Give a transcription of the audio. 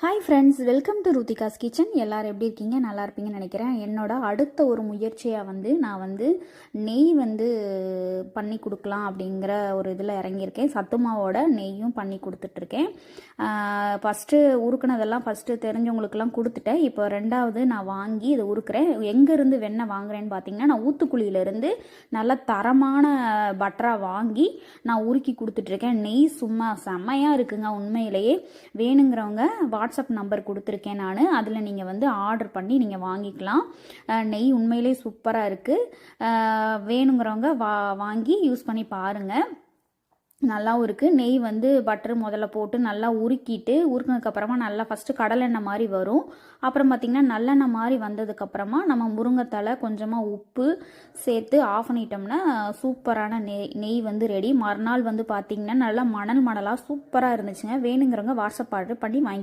Hi friends, welcome to Ruthika's kitchen. எல்லோரும் எப்படி இருக்கீங்க? நல்லா இருப்பீங்கன்னு நினைக்கிறேன். என்னோட அடுத்த ஒரு முயற்சியாக நான் நெய் பண்ணி கொடுக்கலாம் அப்படிங்கிற ஒரு இதில் இறங்கியிருக்கேன். சத்துமாவோட நெய்யும் பண்ணி கொடுத்துட்ருக்கேன். ஃபஸ்ட்டு உருக்குனதெல்லாம் தெரிஞ்சவங்களுக்கெல்லாம் கொடுத்துட்டேன். இப்போ ரெண்டாவது நான் வாங்கி இதை உருக்குறேன். எங்கேருந்து வெண்ணெய் வாங்குறேன்னு பார்த்தீங்கன்னா, நான் ஊத்துக்குழியிலேருந்து நல்ல தரமான பட்டராக வாங்கி நான் உருக்கி கொடுத்துட்ருக்கேன். நெய் சும்மா செம்மையாக இருக்குங்க. உண்மையிலேயே வேணுங்கிறவங்க வாட்ஸ்அப் நம்பர் கொடுத்துருக்கேன் நான். அதில் நீங்கள் ஆர்டர் பண்ணி நீங்கள் வாங்கிக்கலாம். நெய் உண்மையிலே சூப்பராக இருக்குது. வேணுங்கிறவங்க வாங்கி யூஸ் பண்ணி பாருங்கள். நல்லாவும் இருக்குது. நெய் பட்டர் முதல்ல போட்டு நல்லா உருக்கினதுக்கப்புறமா நல்லா ஃபஸ்ட்டு கடலெண்ணெய் மாதிரி வரும். அப்புறம் பார்த்திங்கன்னா நல்லெண்ணெய் மாதிரி வந்ததுக்கப்புறமா நம்ம முருங்கைத்தலை கொஞ்சமாக உப்பு சேர்த்து ஆஃப் பண்ணிட்டோம்னா சூப்பரான நெய் ரெடி. மறுநாள் பார்த்திங்கன்னா நல்லா மணலாக சூப்பராக இருந்துச்சுங்க. வேணுங்கிறவங்க வாட்ஸ்அப் ஆர்டர் பண்ணி வாங்கி